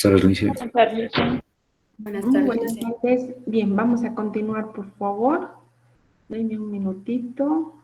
Buenas Lice. Buenas tardes. Buenas Muy tardes, buenas Lice. tardes. Bien, vamos a continuar, por favor. Denme un minutito.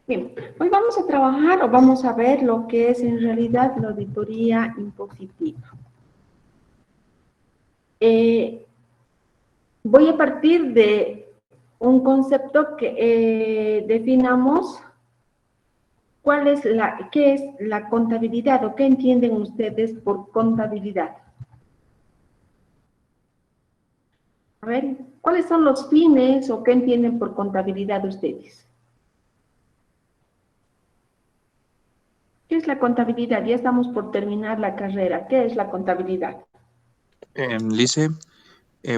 Bien, hoy vamos a trabajar o vamos a ver lo que es en realidad la auditoría impositiva. Voy a partir de un concepto que definamos qué es la contabilidad o qué entienden ustedes por contabilidad. A ver, ¿cuáles son los fines o qué entienden por contabilidad ustedes? ¿Qué es la contabilidad? Ya estamos por terminar la carrera. ¿Qué es la contabilidad? Lice,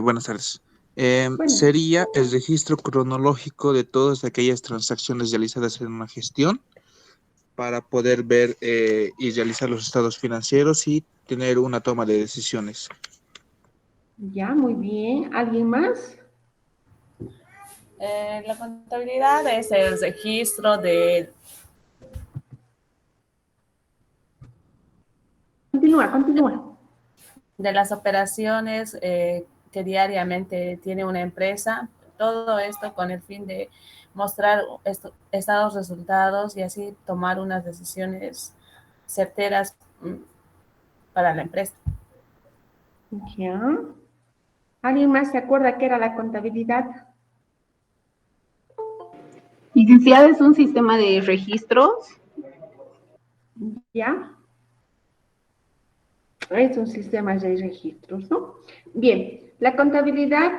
buenas tardes. Bueno, Sería el registro cronológico de todas aquellas transacciones realizadas en una gestión para poder ver y realizar los estados financieros y tener una toma de decisiones. ya, muy bien. ¿Alguien más? La contabilidad es el registro Continúa. de las operaciones que diariamente tiene una empresa. Todo esto con el fin de mostrar estados resultados y así tomar unas decisiones certeras para la empresa. Ya. ¿Alguien más se acuerda qué era la contabilidad? Licenciada, es un sistema de registros. ¿Ya? Es un sistema de registros, ¿no? Bien, la contabilidad,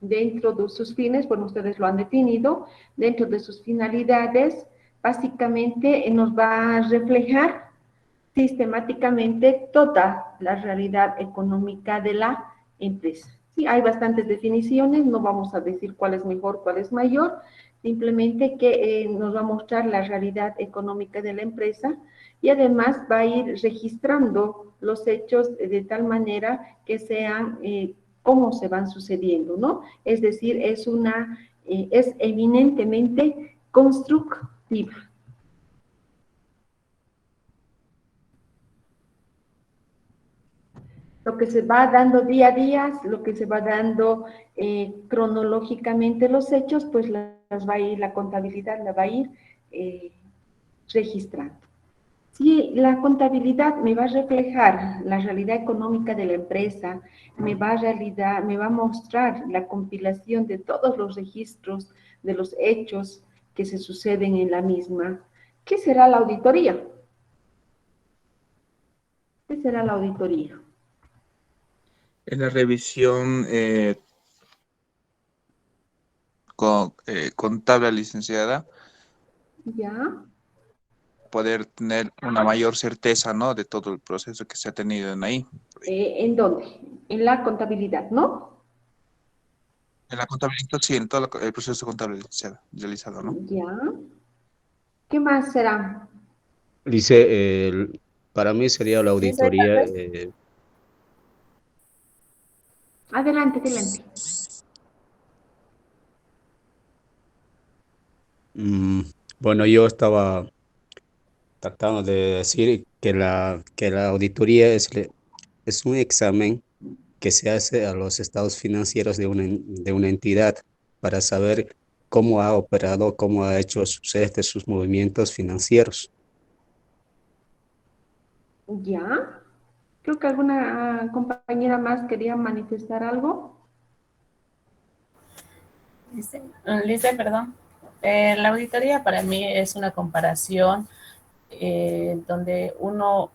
dentro de sus fines, bueno, ustedes lo han definido, dentro de sus finalidades, básicamente nos va a reflejar sistemáticamente toda la realidad económica de la empresa. Sí, hay bastantes definiciones, no vamos a decir cuál es mejor, cuál es mayor, simplemente que nos va a mostrar la realidad económica de la empresa y además va a ir registrando los hechos de tal manera que sean cómo se van sucediendo, ¿no? Es decir, es eminentemente constructiva. Lo que se va dando día a día, lo que se va dando cronológicamente los hechos, pues las va a ir, la contabilidad la va a ir eh, registrando. Si la contabilidad me va a reflejar la realidad económica de la empresa, me va a mostrar la compilación de todos los registros de los hechos que se suceden en la misma, ¿qué será la auditoría? ¿Qué será la auditoría? En la revisión contable licenciada, ¿Ya? poder tener una mayor certeza, ¿no?, de todo el proceso que se ha tenido en ahí. ¿En dónde? En la contabilidad, ¿no? En la contabilidad, sí, en todo el proceso contable realizado, ¿no? Ya. ¿Qué más será? Lice, para mí sería la Dice, tal auditoría, vez, Adelante. mm, bueno, yo estaba tratando de decir que la auditoría es un examen que se hace a los estados financieros de una entidad para saber cómo ha operado, cómo ha hecho sus movimientos financieros. Ya. Creo que alguna compañera más quería manifestar algo. Lice, perdón. La auditoría para mí es una comparación donde uno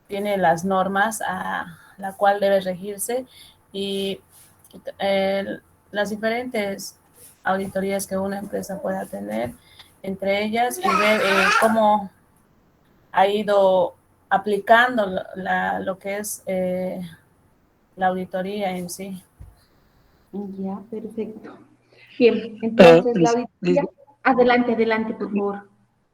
tiene las normas a la cual debe regirse y eh, las diferentes auditorías que una empresa pueda tener entre ellas y ver cómo ha ido aplicando lo que es la auditoría en sí. Ya, perfecto. Bien, Eh, entonces la lic- auditoría, lic- adelante, adelante, por favor.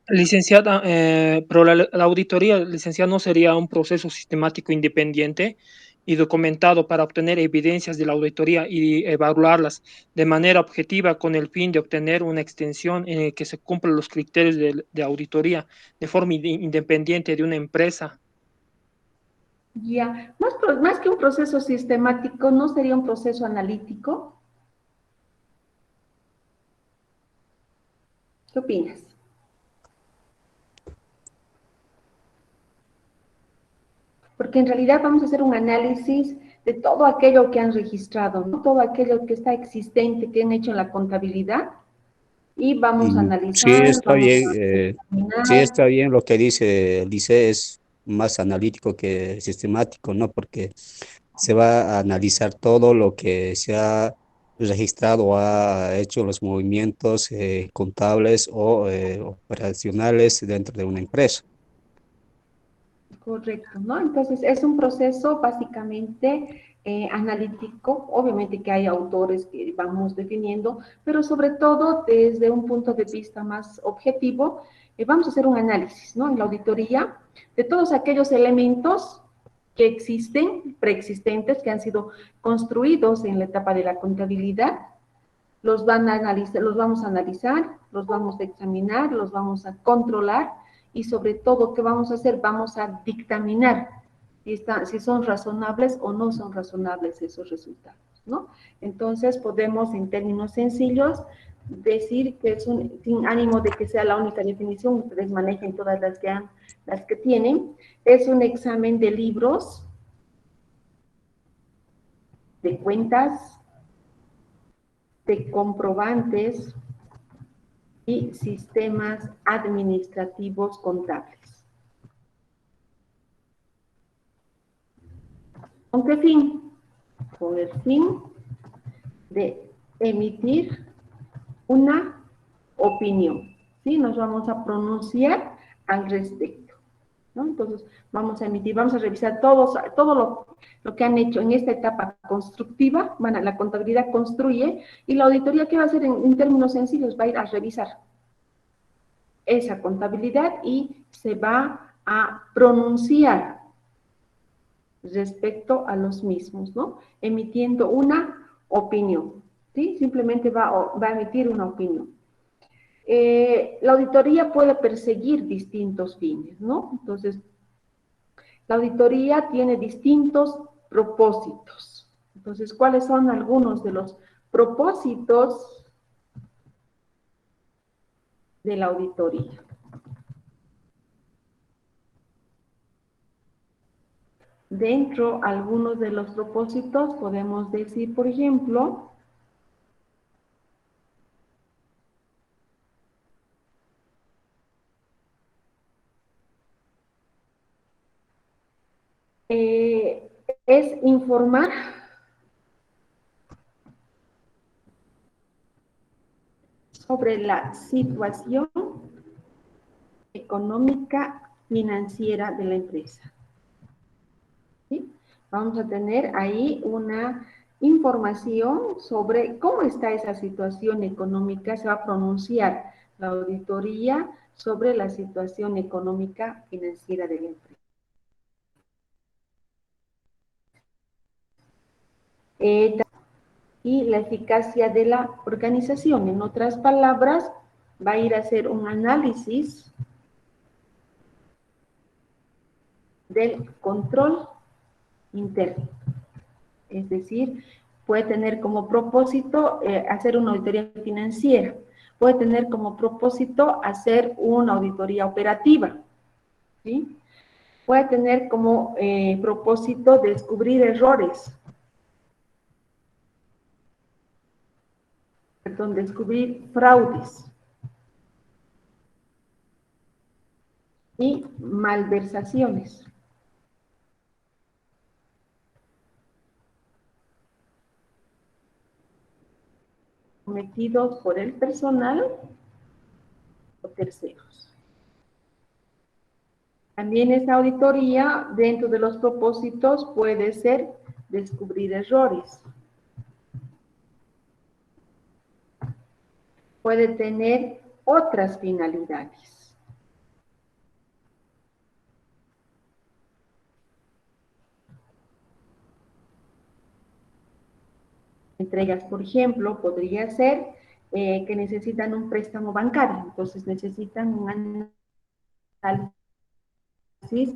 Licenciada, pero la auditoría, licenciada, no sería un proceso sistemático independiente y documentado para obtener evidencias de la auditoría y evaluarlas de manera objetiva con el fin de obtener una extensión en el que se cumplan los criterios de auditoría de forma independiente de una empresa. Ya, más que un proceso sistemático, ¿no sería un proceso analítico? ¿Qué opinas? Porque en realidad vamos a hacer un análisis de todo aquello que han registrado, ¿no? Todo aquello que está existente, que han hecho en la contabilidad, y vamos a Sí, analizar, está vamos bien. a Sí, examinar. está bien lo que dice es más analítico que sistemático, ¿no? Porque se va a analizar todo lo que se ha registrado o ha hecho los movimientos contables o operacionales dentro de una empresa. Correcto, ¿no? Entonces es un proceso básicamente analítico, obviamente que hay autores que vamos definiendo, pero sobre todo desde un punto de vista más objetivo, vamos a hacer un análisis, ¿no? En la auditoría de todos aquellos elementos que existen, preexistentes, que han sido construidos en la etapa de la contabilidad, los van a analizar, los vamos a analizar, los vamos a examinar, los vamos a controlar y sobre todo, ¿qué vamos a hacer? Vamos a dictaminar si son razonables o no son razonables esos resultados, ¿no? Entonces, podemos en términos sencillos decir que es sin ánimo de que sea la única definición, ustedes manejen todas las que tienen, es un examen de libros, de cuentas, de comprobantes, y sistemas administrativos contables. ¿Con qué fin? Con el fin de emitir una opinión, ¿sí? Nos vamos a pronunciar al respecto, ¿no? Entonces, vamos a revisar todo lo que han hecho en esta etapa constructiva. La contabilidad construye y la auditoría, ¿qué va a hacer en términos sencillos? Va a ir a revisar esa contabilidad y se va a pronunciar respecto a los mismos, ¿no? Emitiendo una opinión, ¿sí? Simplemente va a emitir una opinión. La auditoría puede perseguir distintos fines, ¿no? Entonces, la auditoría tiene distintos propósitos. Entonces, ¿cuáles son algunos de los propósitos de la auditoría? Dentro algunos de los propósitos podemos decir, por ejemplo, es informar sobre la situación económica financiera de la empresa, ¿sí? Vamos a tener ahí una información sobre cómo está esa situación económica, se va a pronunciar la auditoría sobre la situación económica financiera de la empresa. Y la eficacia de la organización. En otras palabras, va a ir a hacer un análisis del control interno. Es decir, puede tener como propósito hacer una auditoría financiera, puede tener como propósito hacer una auditoría operativa, ¿sí? Puede tener como propósito descubrir errores, perdón, descubrir fraudes y malversaciones. cometidos por el personal o terceros. También esta auditoría, dentro de los propósitos, puede ser descubrir errores. Puede tener otras finalidades. Entregas, por ejemplo, podría ser que necesitan un préstamo bancario, entonces necesitan un análisis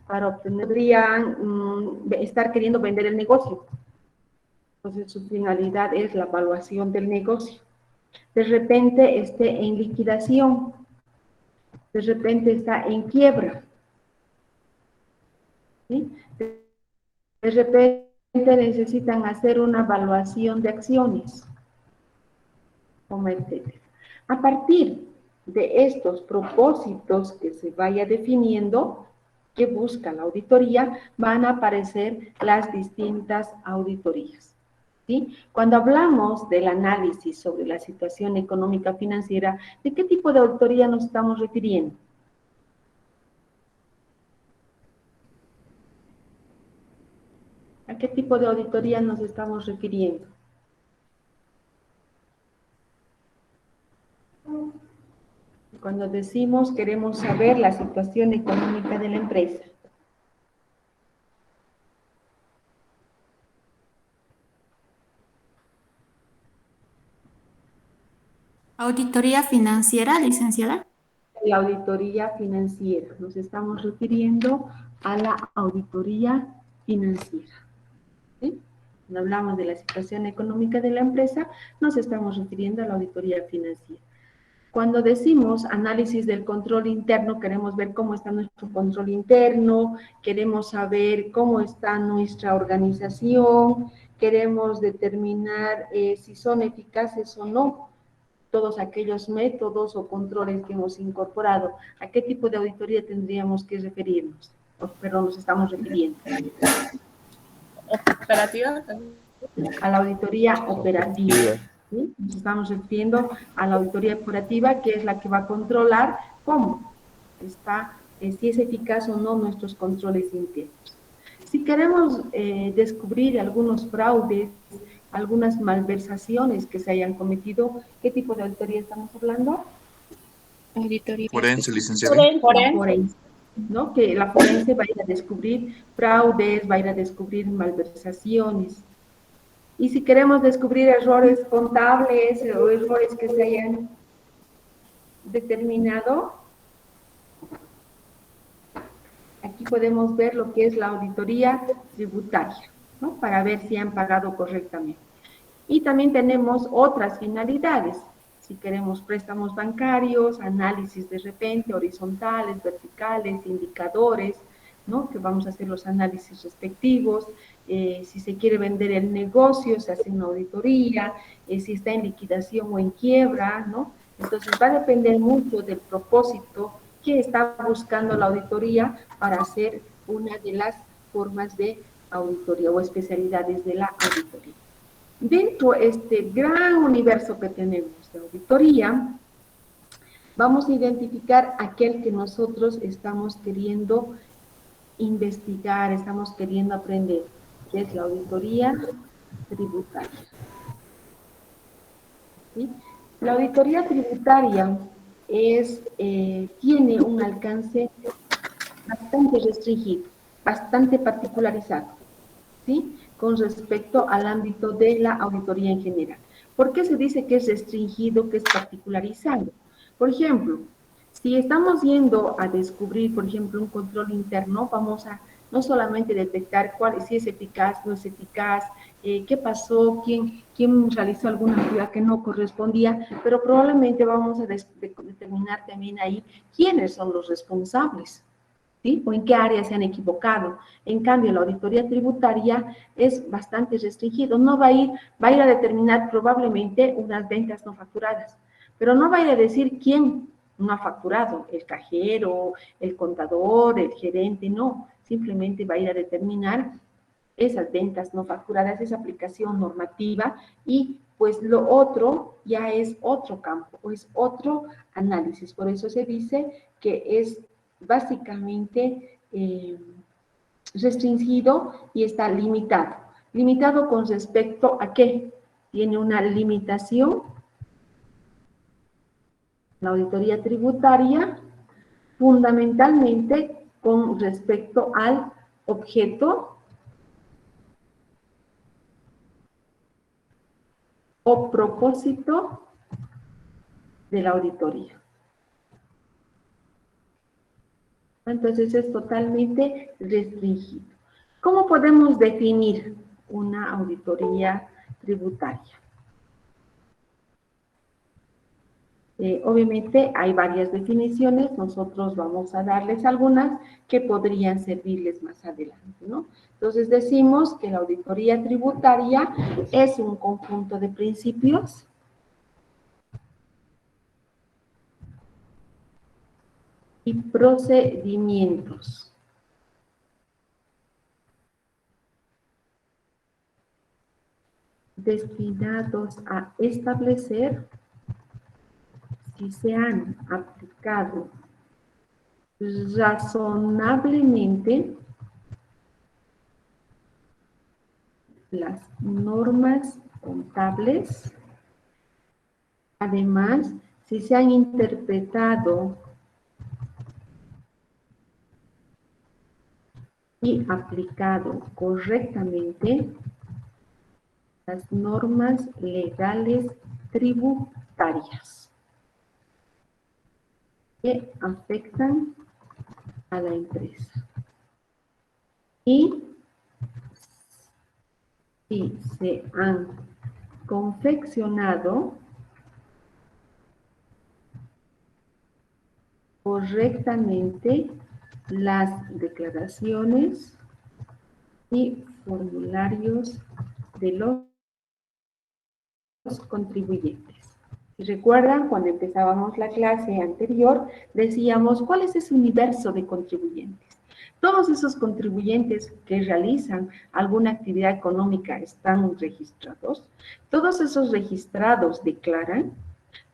para obtener, podrían estar queriendo vender el negocio. Entonces su finalidad es la evaluación del negocio. De repente esté en liquidación, de repente está en quiebra, ¿sí? De repente necesitan hacer una evaluación de acciones, como etcétera. A partir de estos propósitos que se vaya definiendo, que busca la auditoría, van a aparecer las distintas auditorías, ¿sí? Cuando hablamos del análisis sobre la situación económica financiera, ¿de qué tipo de auditoría nos estamos refiriendo? ¿A qué tipo de auditoría nos estamos refiriendo? Cuando decimos queremos saber la situación económica de la empresa. Auditoría financiera, licenciada. La auditoría financiera. Nos estamos refiriendo a la auditoría financiera, ¿sí? Cuando hablamos de la situación económica de la empresa, nos estamos refiriendo a la auditoría financiera. Cuando decimos análisis del control interno, queremos ver cómo está nuestro control interno, queremos saber cómo está nuestra organización, queremos determinar si son eficaces o no todos aquellos métodos o controles que hemos incorporado. ¿A qué tipo de auditoría tendríamos que referirnos? Perdón, nos estamos refiriendo. ¿Operativa? A la auditoría operativa. ¿Sí? Nos estamos refiriendo a la auditoría operativa, que es la que va a controlar cómo está, si es eficaz o no nuestros controles internos. Si queremos descubrir algunos fraudes, algunas malversaciones que se hayan cometido, ¿qué tipo de auditoría estamos hablando? Auditoría Forense, licenciada. Forense, ¿no? Que la forense va a ir a descubrir fraudes, va a ir a descubrir malversaciones. Y si queremos descubrir errores contables o errores que se hayan determinado, aquí podemos ver lo que es la auditoría tributaria, ¿no? Para ver si han pagado correctamente. Y también tenemos otras finalidades. Si queremos préstamos bancarios, análisis de repente, horizontales, verticales, indicadores, ¿no? Que vamos a hacer los análisis respectivos. Si se quiere vender el negocio, se hace una auditoría. Si está en liquidación o en quiebra, ¿no? Entonces va a depender mucho del propósito que está buscando la auditoría para hacer una de las formas de auditoría o especialidades de la auditoría. Dentro de este gran universo que tenemos de auditoría, vamos a identificar aquel que nosotros estamos queriendo investigar, estamos queriendo aprender, que es la auditoría tributaria. ¿Sí? La auditoría tributaria tiene un alcance bastante restringido, bastante particularizado, ¿sí? Con respecto al ámbito de la auditoría en general. ¿Por qué se dice que es restringido, que es particularizado? Por ejemplo, si estamos yendo a descubrir, por ejemplo, un control interno, vamos a no solamente detectar si es eficaz, no es eficaz, qué pasó, quién realizó alguna actividad que no correspondía, pero probablemente vamos a determinar también ahí quiénes son los responsables, ¿sí? O en qué áreas se han equivocado. En cambio, la auditoría tributaria es bastante restringido. No va a ir a determinar probablemente unas ventas no facturadas, pero no va a ir a decir quién no ha facturado, el cajero, el contador, el gerente, no. Simplemente va a ir a determinar esas ventas no facturadas, esa aplicación normativa, y pues lo otro ya es otro campo, o es otro análisis. Por eso se dice que es básicamente restringido y está limitado. ¿Limitado con respecto a qué? Tiene una limitación, la auditoría tributaria, fundamentalmente con respecto al objeto o propósito de la auditoría. Entonces es totalmente restringido. ¿Cómo podemos definir una auditoría tributaria? Obviamente hay varias definiciones, nosotros vamos a darles algunas que podrían servirles más adelante, ¿no? Entonces decimos que la auditoría tributaria es un conjunto de principios y procedimientos destinados a establecer si se han aplicado razonablemente las normas contables, además, si se han interpretado y aplicado correctamente las normas legales tributarias que afectan a la empresa. Y si se han confeccionado correctamente las declaraciones y formularios de los contribuyentes. Si recuerdan, cuando empezábamos la clase anterior, decíamos, ¿cuál es ese universo de contribuyentes? Todos esos contribuyentes que realizan alguna actividad económica están registrados. Todos esos registrados declaran.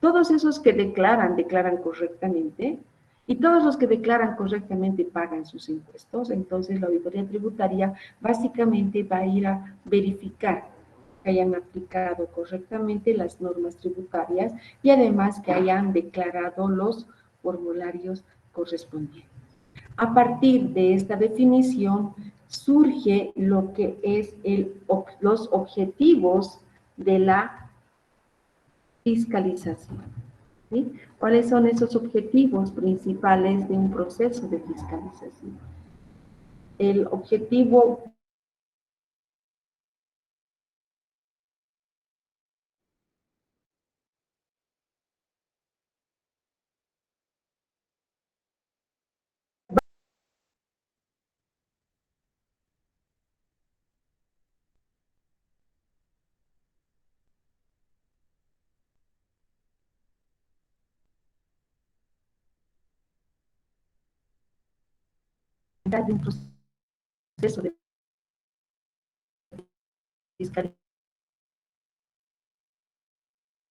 Todos esos que declaran, declaran correctamente. Y todos los que declaran correctamente pagan sus impuestos. Entonces, la auditoría tributaria básicamente va a ir a verificar que hayan aplicado correctamente las normas tributarias y además que hayan declarado los formularios correspondientes. A partir de esta definición surge lo que es los objetivos de la fiscalización. ¿Sí? ¿Cuáles son esos objetivos principales de un proceso de fiscalización? El objetivo de un proceso de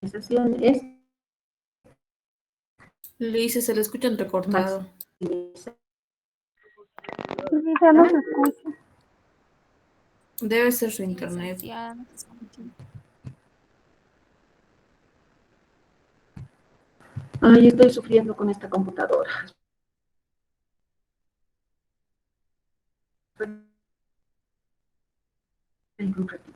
fiscalización es Lice, se le escucha entrecortado. maximizar. Ya no se escucha. Debe ser su internet. Ya no se escucha. Ay, estoy sufriendo con esta computadora. Un ratito.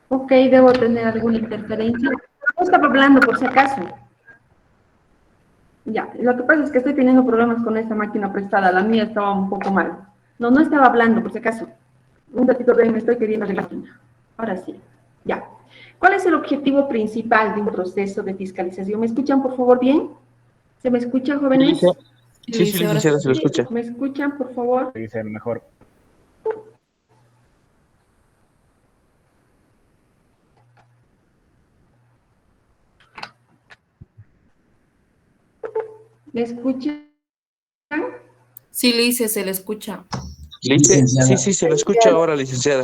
Ok, debo tener alguna interferencia. No estaba hablando, por si acaso. Ya, lo que pasa es que estoy teniendo problemas con esta máquina prestada. La mía estaba un poco mal. No, no estaba hablando, por si acaso. Un ratito de me estoy queriendo arreglar. Ahora sí, ya. ¿Cuál es el objetivo principal de un proceso de fiscalización? ¿Me escuchan, por favor, bien? ¿Se me escucha, jóvenes? Sí, sí, licenciada, se lo escucha. ¿Me escuchan, por favor? Dice mejor. ¿Me escuchan? Sí, Lice, se le escucha. Sí, sí, se lo escucha ahora, licenciada.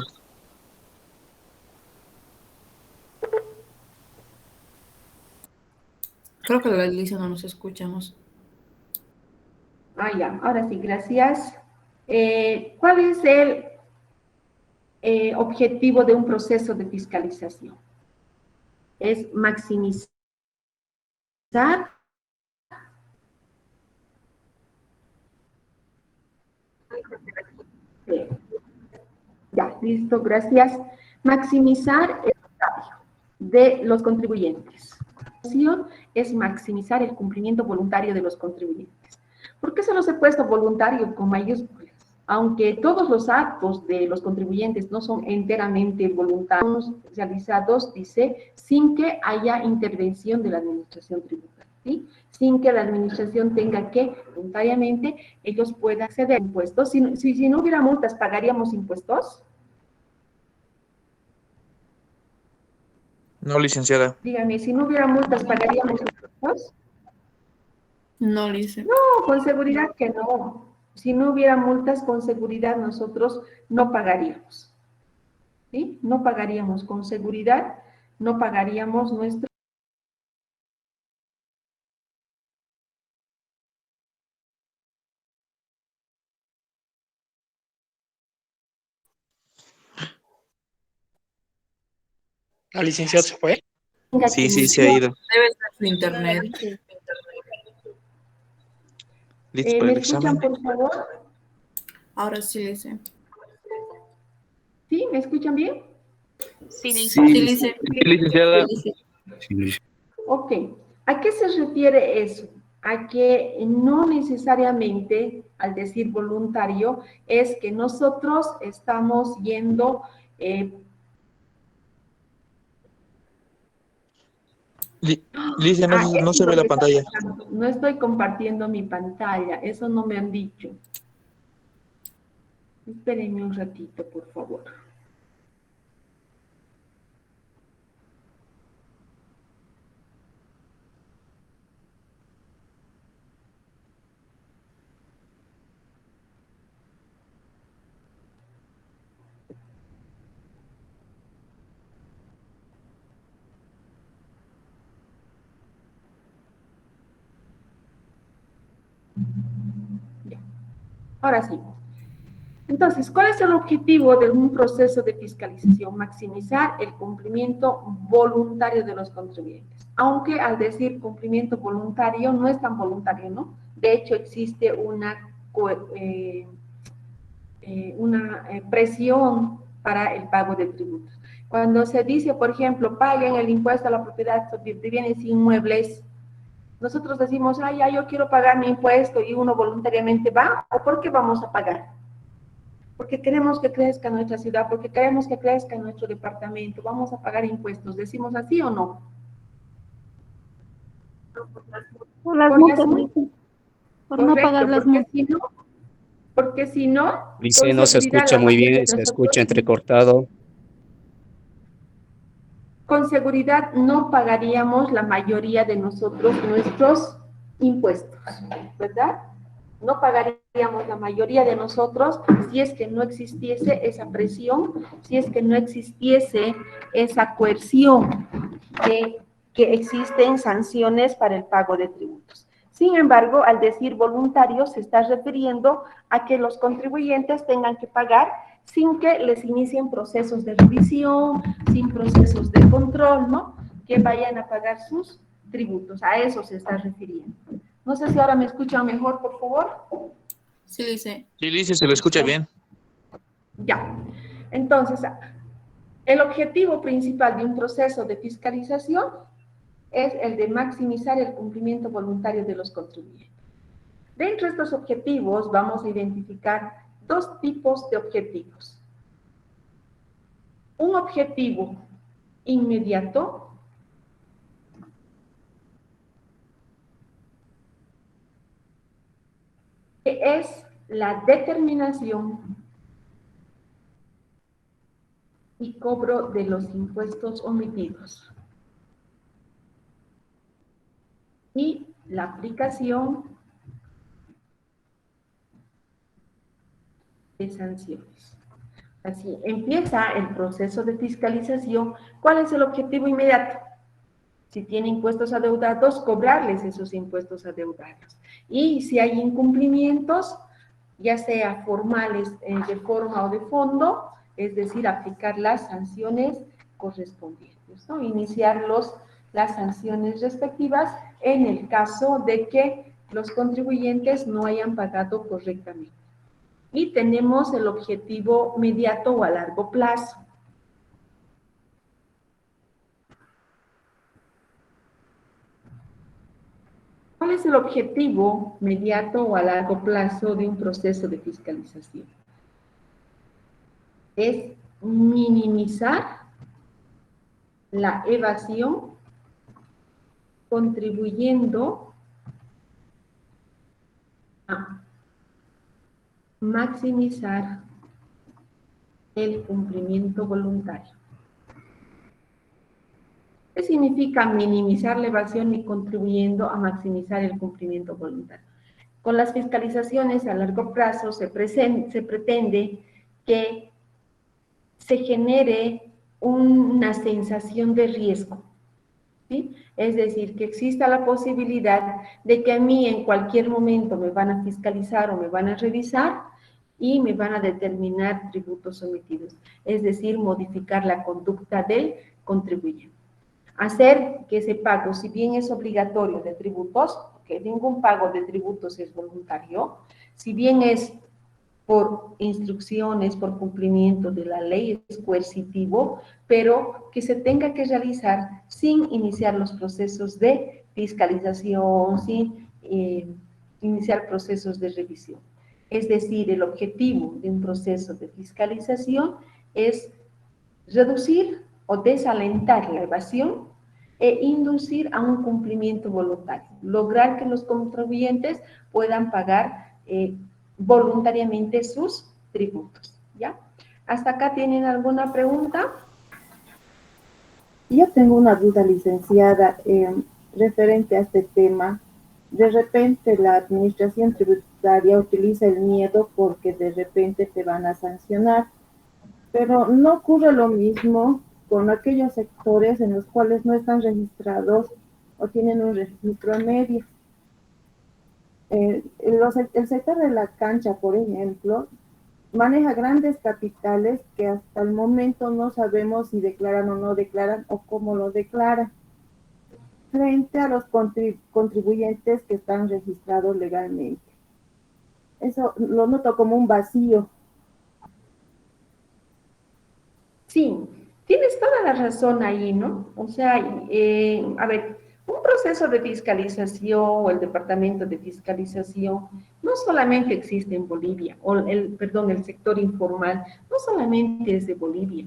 Creo que la Lice no nos escuchamos. Ah, ya, ahora sí, gracias. ¿Cuál es el objetivo de un proceso de fiscalización? Es maximizar. Ya, listo, gracias. Maximizar el salario de los contribuyentes. Es maximizar el cumplimiento voluntario de los contribuyentes. ¿Por qué se los he puesto voluntario con mayúsculas? Aunque todos los actos de los contribuyentes no son enteramente voluntarios realizados, dice, sin que haya intervención de la administración tributaria, ¿sí? Sin que la administración tenga que, voluntariamente, ellos puedan acceder a impuestos. Si no hubiera multas, ¿pagaríamos impuestos? No, licenciada. Dígame, si no hubiera multas, ¿pagaríamos impuestos? No, Lice. No, con seguridad que no. Si no hubiera multas, con seguridad nosotros no pagaríamos. ¿Sí? No pagaríamos con seguridad, no pagaríamos nuestro. La licenciada se fue. Sí, sí, se ha ido. Debe ser su internet. ¿Listo para ¿Me el escuchan, examen? por favor? Ahora sí, Lice. ¿Sí? ¿Me escuchan bien? Sí, Lice. Sí, licenciada. Ok. ¿A qué se refiere eso? A que no necesariamente, al decir voluntario, es que nosotros estamos yendo... Lice, no, eso no es se lo ve que la está pantalla. pasando. No estoy compartiendo mi pantalla, eso no me han dicho. Espérenme un ratito, por favor. Ya. Ahora sí. Entonces, ¿cuál es el objetivo de un proceso de fiscalización? Maximizar el cumplimiento voluntario de los contribuyentes. Aunque al decir cumplimiento voluntario no es tan voluntario, ¿no? De hecho, existe una presión para el pago de tributos. Cuando se dice, por ejemplo, paguen el impuesto a la propiedad de bienes inmuebles, nosotros decimos, ay, ya, yo quiero pagar mi impuesto y uno voluntariamente va, ¿o por qué vamos a pagar? Porque queremos que crezca nuestra ciudad, porque queremos que crezca nuestro departamento, vamos a pagar impuestos, ¿decimos así o no? Por las Porque multas, sí, por no pagar las multas. porque si no, Dice, con no se seguridad escucha la muy mayoría bien, de se nosotros, escucha entrecortado. con seguridad no pagaríamos la mayoría de nosotros nuestros impuestos, ¿verdad? No pagaríamos la mayoría de nosotros si es que no existiese esa presión, si es que no existiese esa coerción de que existen sanciones para el pago de tributos. Sin embargo, al decir voluntario, se está refiriendo a que los contribuyentes tengan que pagar sin que les inicien procesos de revisión, sin procesos de control, ¿no? Que vayan a pagar sus tributos. A eso se está refiriendo. No sé si ahora me escuchan mejor, por favor. Sí, Lice. Sí, Lice, se lo escucha bien. Ya. Entonces, el objetivo principal de un proceso de fiscalización es el de maximizar el cumplimiento voluntario de los contribuyentes. Dentro de estos objetivos vamos a identificar dos tipos de objetivos. Un objetivo inmediato, que es la determinación y cobro de los impuestos omitidos y la aplicación de sanciones. Así empieza el proceso de fiscalización. ¿Cuál es el objetivo inmediato? Si tiene impuestos adeudados, cobrarles esos impuestos adeudados. Y si hay incumplimientos, ya sea formales de forma o de fondo, es decir, aplicar las sanciones correspondientes, ¿no? Iniciar las sanciones respectivas en el caso de que los contribuyentes no hayan pagado correctamente. Y tenemos el objetivo mediato o a largo plazo. ¿Cuál es el objetivo mediato o a largo plazo de un proceso de fiscalización? Es minimizar la evasión contribuyendo a maximizar el cumplimiento voluntario. ¿Qué significa minimizar la evasión y contribuyendo a maximizar el cumplimiento voluntario? Con las fiscalizaciones a largo plazo se pretende que se genere una sensación de riesgo, ¿sí? Es decir, que exista la posibilidad de que a mí en cualquier momento me van a fiscalizar o me van a revisar y me van a determinar tributos sometidos, es decir, modificar la conducta del contribuyente. Hacer que ese pago, si bien es obligatorio de tributos, porque ningún pago de tributos es voluntario, si bien es por instrucciones, por cumplimiento de la ley, es coercitivo, pero que se tenga que realizar sin iniciar los procesos de fiscalización, sin iniciar procesos de revisión. Es decir, el objetivo de un proceso de fiscalización es reducir o desalentar la evasión e inducir a un cumplimiento voluntario, lograr que los contribuyentes puedan pagar voluntariamente sus tributos, ¿ya? ¿Hasta acá tienen alguna pregunta? Yo tengo una duda, licenciada, referente a este tema. De repente la administración tributaria utiliza el miedo porque de repente te van a sancionar, pero no ocurre lo mismo con aquellos sectores en los cuales no están registrados o tienen un registro medio. El sector de la cancha, por ejemplo, maneja grandes capitales que hasta el momento no sabemos si declaran o no declaran o cómo lo declaran, frente a los contribuyentes que están registrados legalmente. Eso lo noto como un vacío. Sí, tienes toda la razón ahí, ¿no? O sea, a ver, un proceso de fiscalización o el departamento de fiscalización no solamente existe en Bolivia, o el sector informal no solamente es de Bolivia,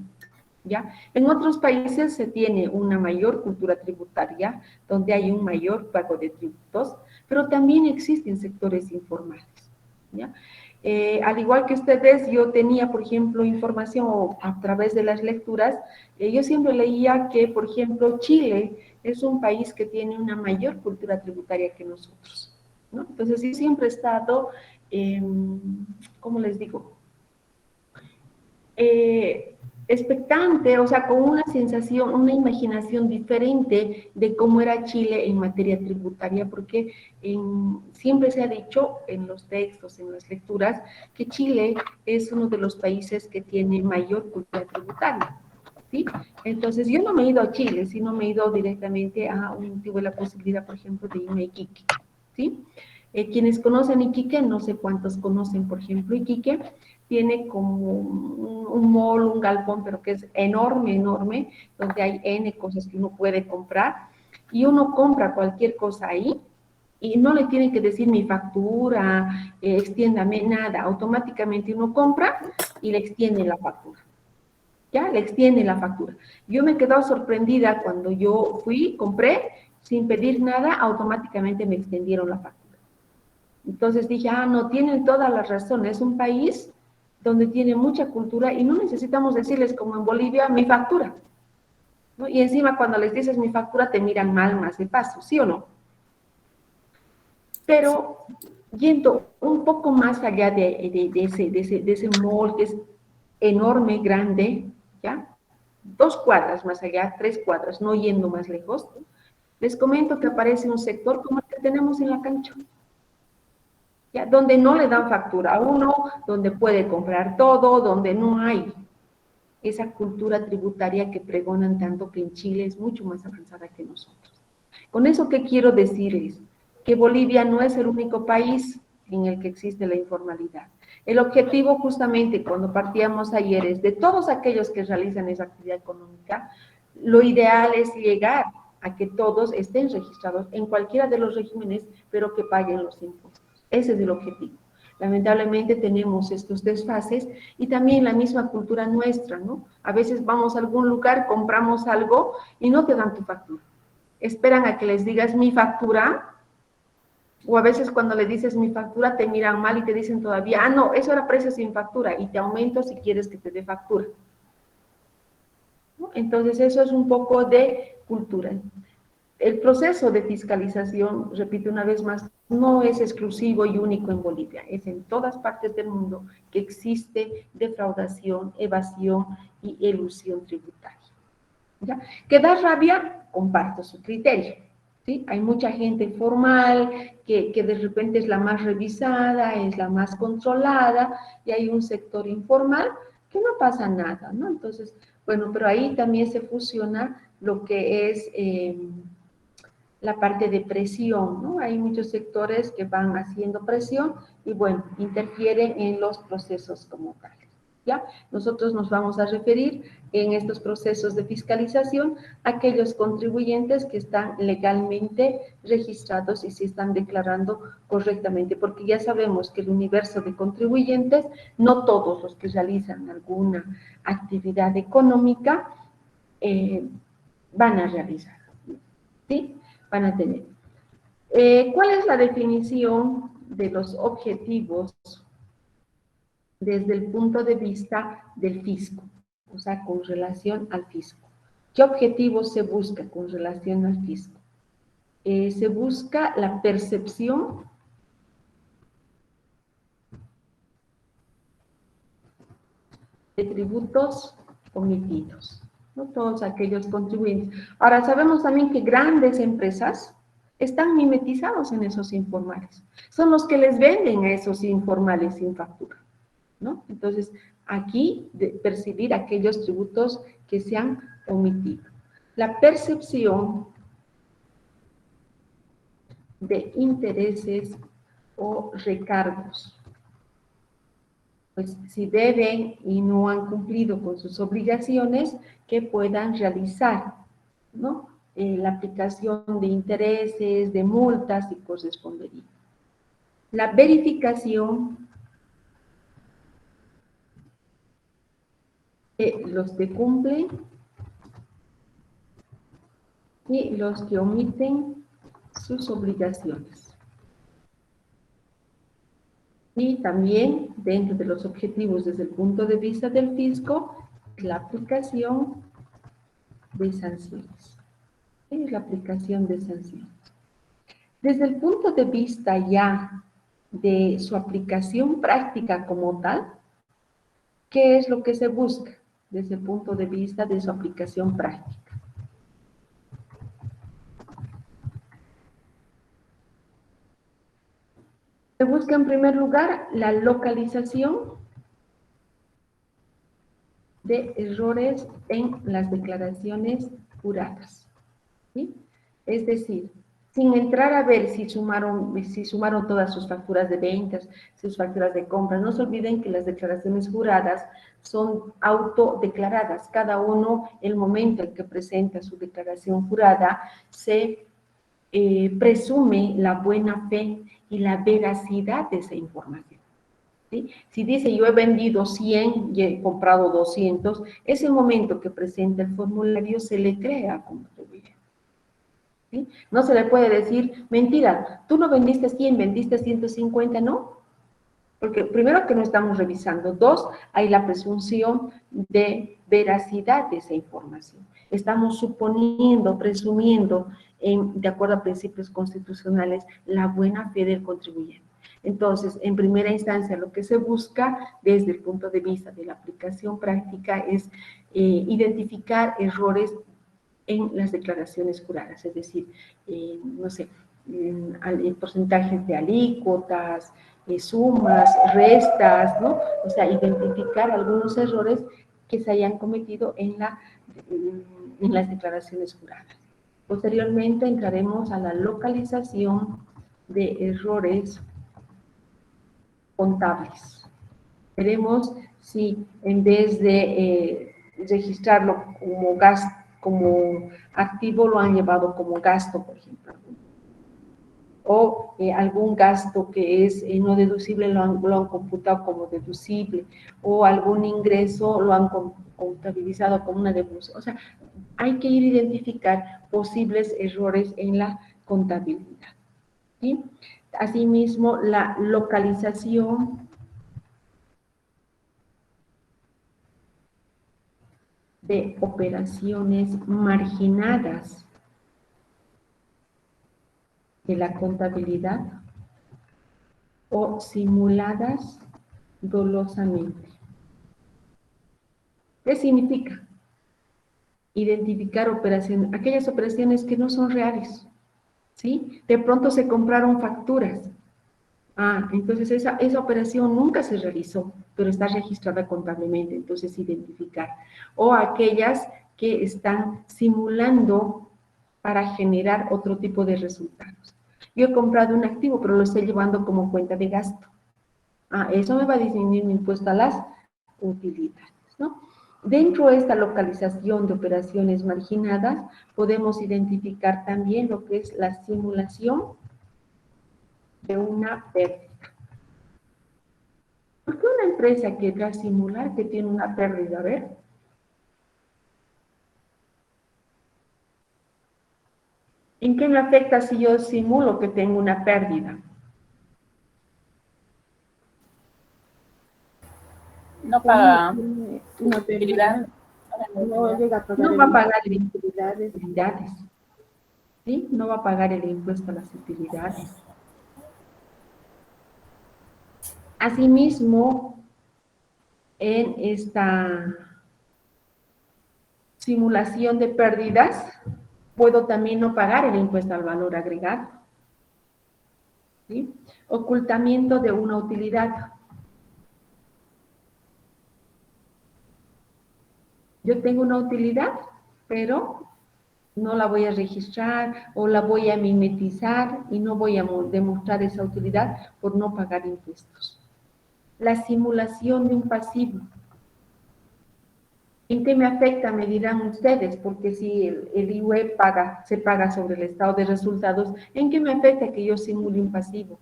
¿ya? En otros países se tiene una mayor cultura tributaria, donde hay un mayor pago de tributos, pero también existen sectores informales, ¿ya? Al igual que ustedes, yo tenía, por ejemplo, información a través de las lecturas. Yo siempre leía que, por ejemplo, Chile es un país que tiene una mayor cultura tributaria que nosotros, ¿no? Entonces, yo siempre he estado, ¿cómo les digo? Expectante, o sea, con una sensación, una imaginación diferente de cómo era Chile en materia tributaria, porque siempre se ha dicho en los textos, en las lecturas, que Chile es uno de los países que tiene mayor cultura tributaria, ¿sí? Entonces, yo no me he ido a Chile, sino me he ido directamente tuve la posibilidad, por ejemplo, de irme a Iquique, ¿sí? Quienes conocen Iquique, no sé cuántos conocen, por ejemplo, Iquique, tiene como un mall, un galpón, pero que es enorme, enorme, donde hay N cosas que uno puede comprar. y uno compra cualquier cosa ahí y no le tienen que decir mi factura, extiéndame, nada. Automáticamente uno compra y le extiende la factura. ¿Ya? Le extiende la factura. Yo me he quedado sorprendida cuando yo fui, compré, sin pedir nada, automáticamente me extendieron la factura. Entonces dije, no, tienen toda la razón, es un país donde tiene mucha cultura y no necesitamos decirles como en Bolivia, mi factura, ¿no? Y encima cuando les dices mi factura te miran mal más de paso, ¿sí o no? Pero yendo un poco más allá de ese mall que es enorme, grande, ¿ya? 2 cuadras más allá, 3 cuadras, no yendo más lejos, les comento que aparece un sector como el que tenemos en la cancha, ¿ya? Donde no le dan factura a uno, donde puede comprar todo, donde no hay esa cultura tributaria que pregonan tanto, que en Chile es mucho más avanzada que nosotros. Con eso, ¿qué quiero decirles? Que Bolivia no es el único país en el que existe la informalidad. El objetivo justamente cuando partíamos ayer es de todos aquellos que realizan esa actividad económica, lo ideal es llegar a que todos estén registrados en cualquiera de los regímenes, pero que paguen los impuestos. Ese es el objetivo. Lamentablemente tenemos estos desfases y también la misma cultura nuestra, ¿no? A veces vamos a algún lugar, compramos algo y no te dan tu factura. Esperan a que les digas mi factura, o a veces cuando le dices mi factura te miran mal y te dicen todavía, no, eso era precio sin factura y te aumento si quieres que te dé factura, ¿no? Entonces eso es un poco de cultura. El proceso de fiscalización, repito una vez más, no es exclusivo y único en Bolivia, es en todas partes del mundo que existe defraudación, evasión y elusión tributaria. ¿Ya? ¿Que da rabia? Comparto su criterio, ¿sí? Hay mucha gente formal que de repente es la más revisada, es la más controlada, y hay un sector informal que no pasa nada, ¿no? Entonces, bueno, pero ahí también se fusiona lo que es la parte de presión, ¿no? Hay muchos sectores que van haciendo presión y, bueno, interfieren en los procesos como tales. ¿Ya? Nosotros nos vamos a referir en estos procesos de fiscalización a aquellos contribuyentes que están legalmente registrados y se están declarando correctamente, porque ya sabemos que el universo de contribuyentes, no todos los que realizan alguna actividad económica van a realizar, ¿sí? Van a tener. ¿Cuál es la definición de los objetivos desde el punto de vista del fisco? O sea, con relación al fisco. ¿Qué objetivos se busca con relación al fisco? Se busca la percepción de tributos omitidos, ¿no? Todos aquellos contribuyentes. Ahora, sabemos también que grandes empresas están mimetizados en esos informales. Son los que les venden a esos informales sin factura, ¿no? Entonces, aquí de percibir aquellos tributos que se han omitido. La percepción de intereses o recargos. Pues si deben y no han cumplido con sus obligaciones, que puedan realizar, ¿no? La aplicación de intereses, de multas y correspondería. La verificación de los que cumplen y los que omiten sus obligaciones. Y también, dentro de los objetivos desde el punto de vista del fisco, la aplicación de sanciones. ¿Qué es la aplicación de sanciones? Desde el punto de vista ya de su aplicación práctica como tal, ¿qué es lo que se busca desde el punto de vista de su aplicación práctica? Se busca en primer lugar la localización de errores en las declaraciones juradas, ¿sí? Es decir, sin entrar a ver si sumaron todas sus facturas de ventas, sus facturas de compras. No se olviden que las declaraciones juradas son autodeclaradas. Cada uno, el momento en que presenta su declaración jurada, se presume la buena fe y la veracidad de esa información. ¿Sí? Si dice yo he vendido 100 y he comprado 200, ese momento que presenta el formulario se le cree al contribuyente. ¿Sí? No se le puede decir, mentira, tú no vendiste 100, vendiste 150, ¿no? Porque primero que no estamos revisando. Dos, hay la presunción de veracidad de esa información. Estamos suponiendo, presumiendo, de acuerdo a principios constitucionales, la buena fe del contribuyente. Entonces, en primera instancia, lo que se busca desde el punto de vista de la aplicación práctica es identificar errores en las declaraciones juradas, es decir, no sé, porcentajes de alícuotas, sumas, restas, ¿no? O sea, identificar algunos errores que se hayan cometido en las declaraciones juradas. Posteriormente entraremos a la localización de errores contables. Veremos si en vez de registrarlo como gasto, como activo, lo han llevado como gasto, por ejemplo. O algún gasto que es no deducible lo han computado como deducible, o algún ingreso lo han contabilizado como una devolución. O sea, hay que ir a identificar posibles errores en la contabilidad. ¿Sí? Asimismo, la localización de operaciones marginadas de la contabilidad o simuladas dolosamente. ¿Qué significa? Identificar operaciones, aquellas operaciones que no son reales, ¿sí? De pronto se compraron facturas. Entonces esa operación nunca se realizó, pero está registrada contablemente, entonces identificar. O aquellas que están simulando para generar otro tipo de resultados. Yo he comprado un activo, pero lo estoy llevando como cuenta de gasto. Eso me va a disminuir mi impuesto a las utilidades, ¿no? Dentro de esta localización de operaciones marginadas, podemos identificar también lo que es la simulación de una pérdida. ¿Por qué una empresa querrá simular que tiene una pérdida? A ver. ¿En qué me afecta si yo simulo que tengo una pérdida? No paga Una utilidad. no llega a pagar No va a pagar el utilidades. utilidades. ¿Sí? No va a pagar el impuesto a las utilidades. Asimismo, en esta simulación de pérdidas, puedo también no pagar el impuesto al valor agregado. ¿Sí? Ocultamiento de una utilidad. Yo tengo una utilidad, pero no la voy a registrar o la voy a mimetizar y no voy a demostrar esa utilidad por no pagar impuestos. La simulación de un pasivo. ¿En qué me afecta? Me dirán ustedes, porque si el IUE se paga sobre el estado de resultados, ¿en qué me afecta que yo simule un pasivo?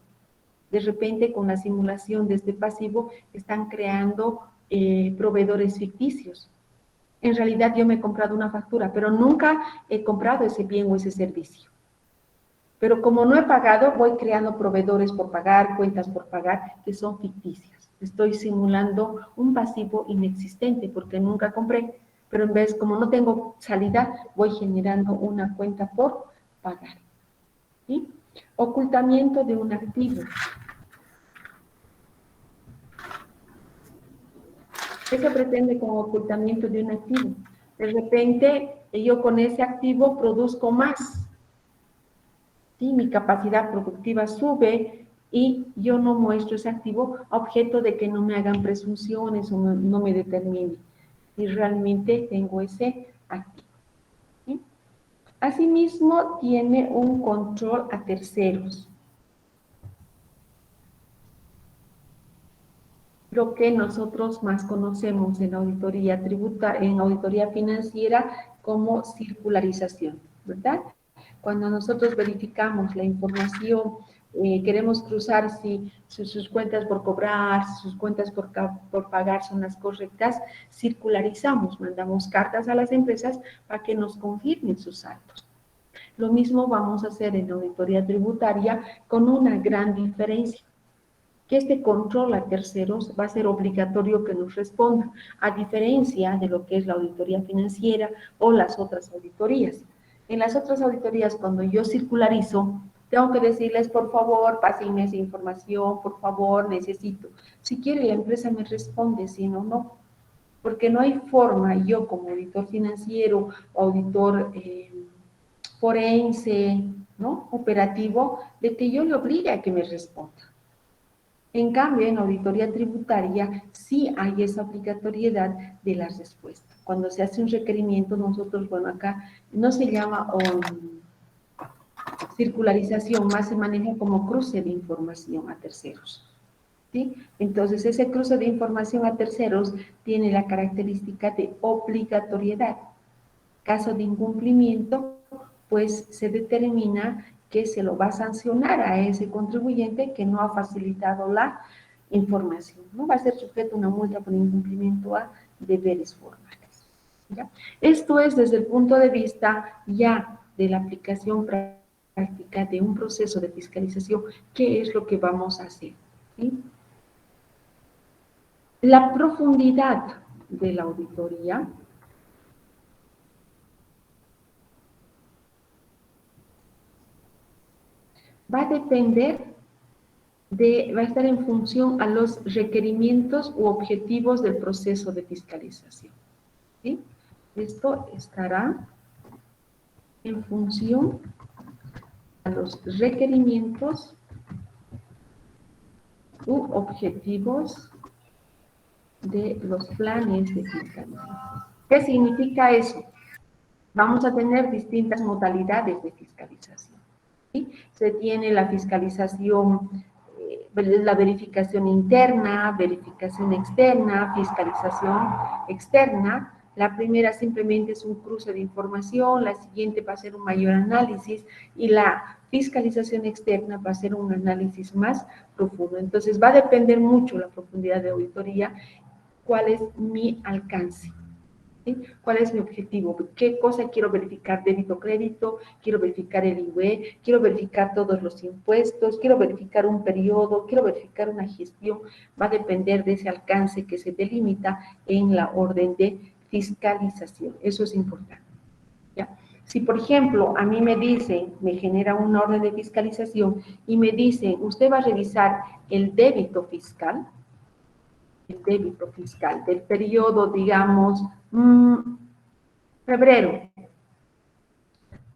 De repente, con la simulación de este pasivo, están creando proveedores ficticios. En realidad, yo me he comprado una factura, pero nunca he comprado ese bien o ese servicio. Pero como no he pagado, voy creando proveedores por pagar, cuentas por pagar, que son ficticias. Estoy simulando un pasivo inexistente porque nunca compré, pero en vez, como no tengo salida, voy generando una cuenta por pagar. ¿Sí? Ocultamiento de un activo. ¿Qué se pretende con ocultamiento de un activo? De repente, yo con ese activo produzco más. ¿Sí? Mi capacidad productiva sube y yo no muestro ese activo a objeto de que no me hagan presunciones o no me determine si realmente tengo ese activo. ¿Sí? Asimismo, tiene un control a terceros, lo que nosotros más conocemos en auditoría en auditoría financiera como circularización, ¿verdad? Cuando nosotros verificamos la información, queremos cruzar si sus cuentas por cobrar, si sus cuentas por pagar son las correctas, circularizamos, mandamos cartas a las empresas para que nos confirmen sus saldos. Lo mismo vamos a hacer en la auditoría tributaria con una gran diferencia, que este control a terceros va a ser obligatorio que nos responda, a diferencia de lo que es la auditoría financiera o las otras auditorías. En las otras auditorías, cuando yo circularizo, tengo que decirles, por favor, pásenme esa información, por favor, necesito. Si quiere, la empresa me responde, si no, no. Porque no hay forma, yo como auditor financiero, auditor forense, ¿no? Operativo, de que yo le obligue a que me responda. En cambio, en auditoría tributaria sí hay esa obligatoriedad de la respuesta. Cuando se hace un requerimiento, nosotros, bueno, acá no se llama circularización, más se maneja como cruce de información a terceros, ¿sí? Entonces, ese cruce de información a terceros tiene la característica de obligatoriedad. Caso de incumplimiento, pues se determina que se lo va a sancionar a ese contribuyente que no ha facilitado la información, ¿no? Va a ser sujeto a una multa por incumplimiento a deberes formales, ¿ya? Esto es desde el punto de vista ya de la aplicación práctica de un proceso de fiscalización, ¿qué es lo que vamos a hacer? ¿Sí? La profundidad de la auditoría va a depender va a estar en función a los requerimientos u objetivos del proceso de fiscalización, ¿sí? Esto estará en función a los requerimientos u objetivos de los planes de fiscalización. ¿Qué significa eso? Vamos a tener distintas modalidades de fiscalización, ¿sí? Se tiene la fiscalización, la verificación interna, verificación externa, fiscalización externa. La primera simplemente es un cruce de información, la siguiente va a ser un mayor análisis y la fiscalización externa va a ser un análisis más profundo. Entonces va a depender mucho la profundidad de auditoría, cuál es mi alcance. ¿Sí? ¿Cuál es mi objetivo? ¿Qué cosa quiero verificar? Débito, crédito, quiero verificar el IVA, quiero verificar todos los impuestos, quiero verificar un periodo, quiero verificar una gestión. Va a depender de ese alcance que se delimita en la orden de fiscalización. Eso es importante, ¿ya? Si, por ejemplo, a mí me dicen, me genera una orden de fiscalización y me dicen, usted va a revisar el débito fiscal del periodo, digamos, febrero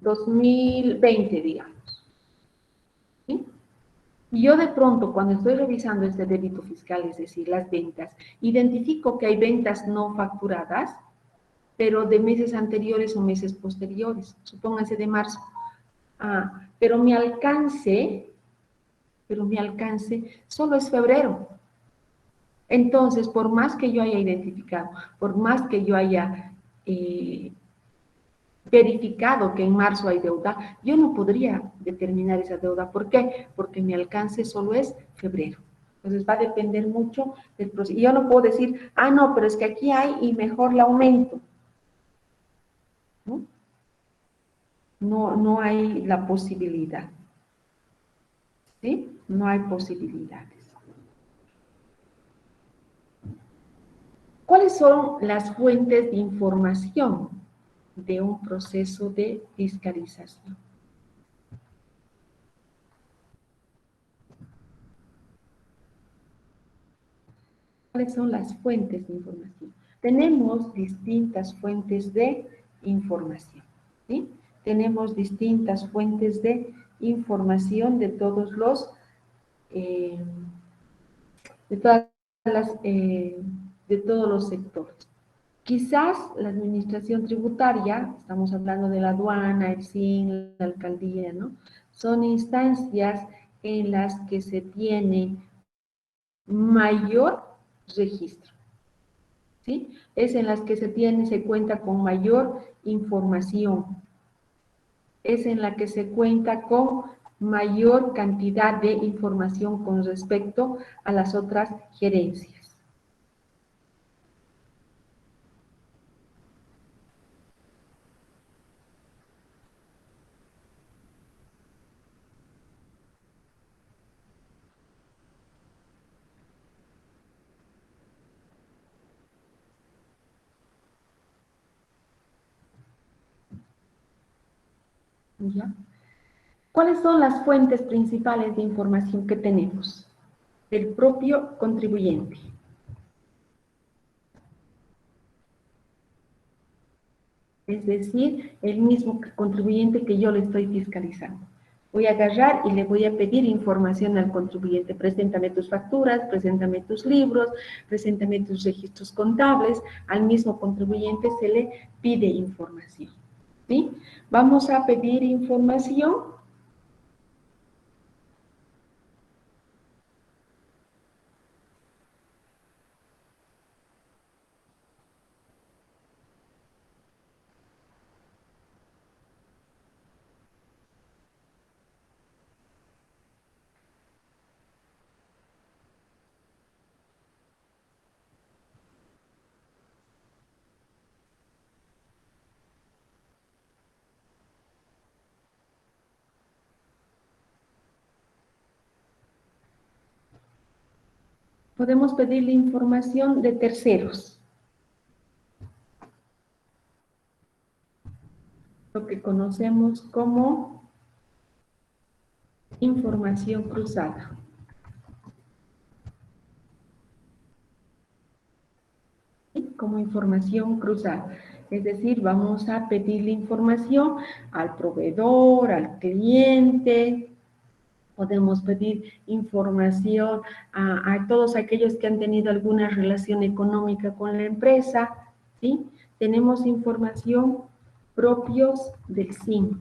2020, digamos, ¿sí? Y yo de pronto, cuando estoy revisando este débito fiscal, es decir, las ventas, identifico que hay ventas no facturadas, pero de meses anteriores o meses posteriores, supónganse de marzo. Pero mi alcance solo es febrero. Entonces, por más que yo haya identificado, por más que yo haya verificado que en marzo hay deuda, yo no podría determinar esa deuda. ¿Por qué? Porque mi alcance solo es febrero. Entonces, va a depender mucho del proceso. Y yo no puedo decir, no, pero es que aquí hay y mejor la aumento. ¿No? No hay la posibilidad. ¿Sí? No hay posibilidades. ¿Cuáles son las fuentes de información de un proceso de fiscalización? ¿Cuáles son las fuentes de información? Tenemos distintas fuentes de información, ¿sí? Tenemos distintas fuentes de información de todos los, de todos los sectores. Quizás la administración tributaria, estamos hablando de la aduana, el SIN, la alcaldía, ¿no? Son instancias en las que se tiene mayor registro, ¿sí? Es en las que se cuenta con mayor información, es en la que se cuenta con mayor cantidad de información con respecto a las otras gerencias. ¿Ya? ¿Cuáles son las fuentes principales de información que tenemos? El propio contribuyente. Es decir, el mismo contribuyente que yo le estoy fiscalizando. Voy a agarrar y le voy a pedir información al contribuyente. Preséntame tus facturas, preséntame tus libros, preséntame tus registros contables. Al mismo contribuyente se le pide información, ¿sí? Vamos a pedir información. Podemos pedirle información de terceros, lo que conocemos como información cruzada. ¿Sí? Como información cruzada. Es decir, vamos a pedirle información al proveedor, al cliente. Podemos pedir información a todos aquellos que han tenido alguna relación económica con la empresa, ¿sí? Tenemos información propios del SIN,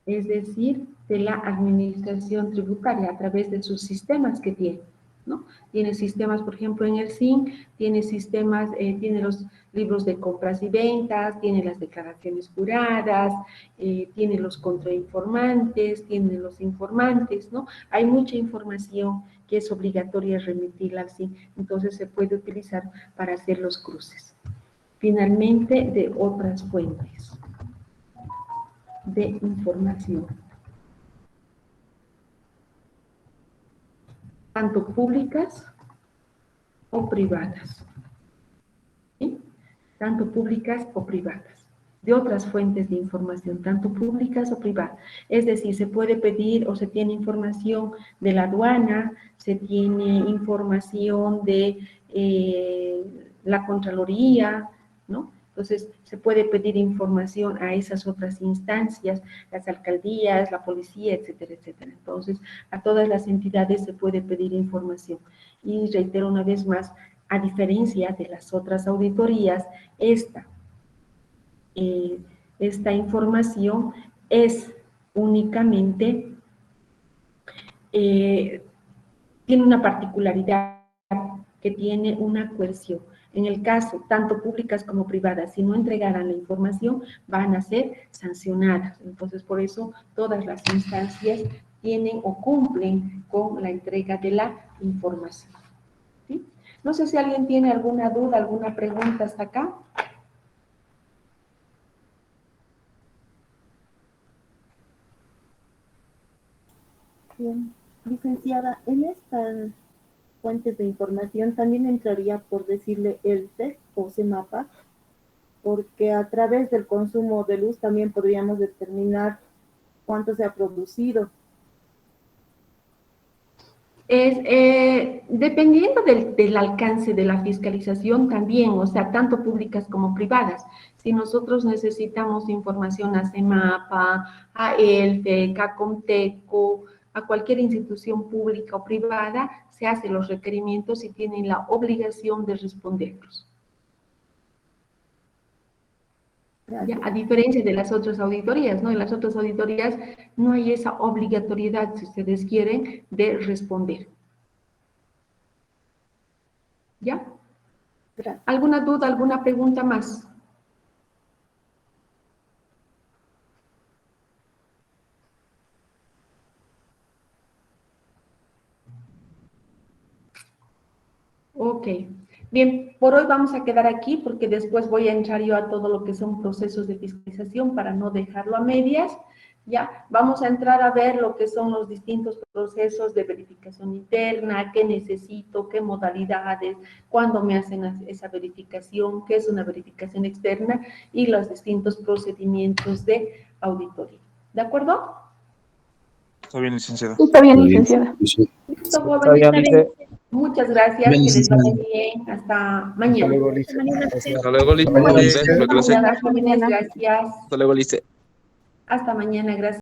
es decir, de la administración tributaria a través de sus sistemas que tiene, ¿no? Tiene sistemas, por ejemplo, en el SIN, tiene sistemas, tiene los libros de compras y ventas, tiene las declaraciones juradas, tiene los contrainformantes, tiene los informantes, ¿no? Hay mucha información que es obligatoria remitirla al SIN, entonces se puede utilizar para hacer los cruces. Finalmente, de otras fuentes de información, tanto públicas o privadas, ¿sí? Tanto públicas o privadas, de otras fuentes de información, tanto públicas o privadas. Es decir, se puede pedir o se tiene información de la aduana, se tiene información de la Contraloría, ¿no? Entonces, se puede pedir información a esas otras instancias, las alcaldías, la policía, etcétera, etcétera. Entonces, a todas las entidades se puede pedir información. Y reitero una vez más, a diferencia de las otras auditorías, esta información es únicamente, tiene una particularidad que tiene una coerción. En el caso, tanto públicas como privadas, si no entregaran la información, van a ser sancionadas. Entonces, por eso, todas las instancias tienen o cumplen con la entrega de la información. ¿Sí? No sé si alguien tiene alguna duda, alguna pregunta hasta acá. Bien. Licenciada, en estas fuentes de información también entraría, por decirle, el CEP o CEMAPA, porque a través del consumo de luz también podríamos determinar cuánto se ha producido. Dependiendo del alcance de la fiscalización también, o sea, tanto públicas como privadas. Si nosotros necesitamos información a CEMAPA, a ELFEC, a Comteco, a cualquier institución pública o privada, se hacen los requerimientos y tienen la obligación de responderlos. Ya, a diferencia de las otras auditorías, ¿no? En las otras auditorías no hay esa obligatoriedad, si ustedes quieren, de responder. ¿Ya? Gracias. ¿Alguna duda, alguna pregunta más? Ok. Bien, por hoy vamos a quedar aquí porque después voy a entrar yo a todo lo que son procesos de fiscalización para no dejarlo a medias. Ya, vamos a entrar a ver lo que son los distintos procesos de verificación interna, qué necesito, qué modalidades, cuándo me hacen esa verificación, qué es una verificación externa y los distintos procedimientos de auditoría. ¿De acuerdo? Está bien, licenciada. Está bien, licenciada. Listo, Está jóvenes. bien, lice. Muchas gracias, Bien, que les vaya licenciada. bien. Hasta mañana. Hasta luego, lice. Hasta mañana, Muchas lice. gracias por la clase. Hasta mañana, jóvenes, gracias. Hasta luego, lice. Hasta mañana, gracias.